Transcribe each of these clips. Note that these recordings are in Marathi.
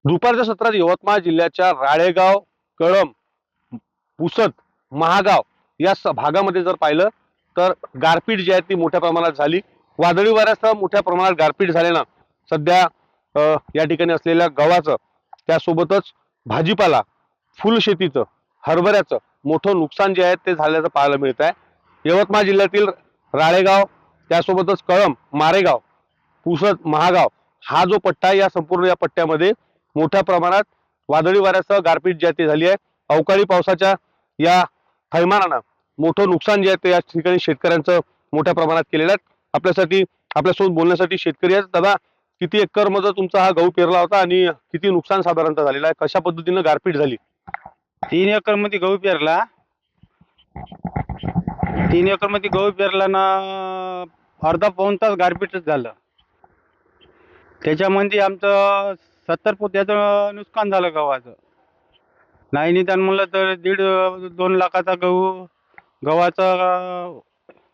दुपारच्या सत्रात यवतमाळ जिल्ह्याच्या राळेगाव, कळंब, पुसद, महागाव या भागामध्ये जर पाहिलं तर गारपीट जी आहे ती मोठ्या प्रमाणात झाली। वादळी वाऱ्यासह मोठ्या प्रमाणात गारपीट झाल्यानं सध्या या ठिकाणी असलेल्या गव्हाचं त्यासोबतच भाजीपाला, फुलशेतीचं, हरभऱ्याचं मोठं नुकसान जे आहे ते झाल्याचं पाहायला मिळत आहे। यवतमाळ जिल्ह्यातील राळेगाव त्यासोबतच कळंब, मारेगाव, पुसद, महागाव हा जो पट्टा या संपूर्ण या पट्ट्यामध्ये मोठ्या प्रमाणात वादळी वाऱ्यासह गारपीट जी आहे ती झाली आहे। अवकाळी पावसाच्या या थैमानानं मोठं नुकसान जे आहे ते या ठिकाणी शेतकऱ्यांचं मोठ्या प्रमाणात केलेलं आहे। आपल्यासोबत बोलण्यासाठी शेतकरी आहेत। दादा, किती एकर मध्ये तुमचा हा गहू पेरला होता आणि किती नुकसान साधारणतः झालेलं आहे? कशा पद्धतीने गारपीट झाली? 3 एकर मध्ये गहू पेरला। 3 एकर मध्ये गहू पेरला ना, अर्धा पाऊण तास गारपीटच झालं। त्याच्यामध्ये आमचं 70 पोत्याचं नुकसान झालं गव्हाचं। नाही निदान म्हणलं तर 1.5-2 लाखाचा गव्हाचा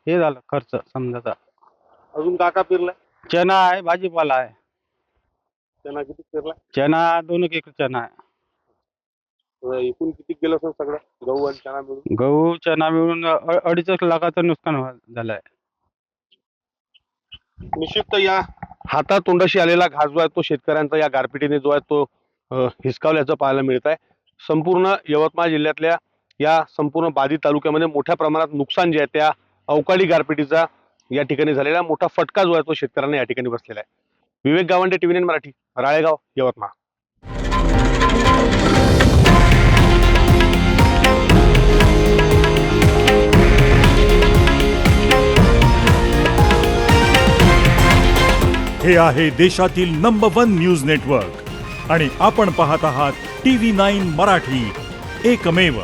हे झालं खर्च समजा। अजून का पेरलाय? चना आहे, भाजीपाला आहे। त्यांना किती पेरलाय? चना 2 एकर चना आहे। एकूण किती केलं असेल सगळं गहू आणि चना मिळून? गहू चना मिळून 2.5 लाखाचं नुकसान झालंय। निश्चित या हातातोंडाशी आलेला घास जो आहे तो शेतकऱ्यांचा या गारपिटीने जो आहे तो हिसकावल्याचं पाहायला मिळत आहे। संपूर्ण यवतमाळ जिल्ह्यातल्या या संपूर्ण बाधित तालुक्यामध्ये मोठ्या प्रमाणात नुकसान जे आहे त्या अवकाळी गारपिटीचा या ठिकाणी झालेला मोठा फटका जो आहे तो शेतकऱ्यांना या ठिकाणी बसलेला आहे। विवेक गावंडे, TV9 मराठी, राळेगाव, यवतमाळ। हे आहे देशातील नंबर 1 न्यूज नेटवर्क आणि आपण पाहत आहात TV9 मराठी, एकमेव।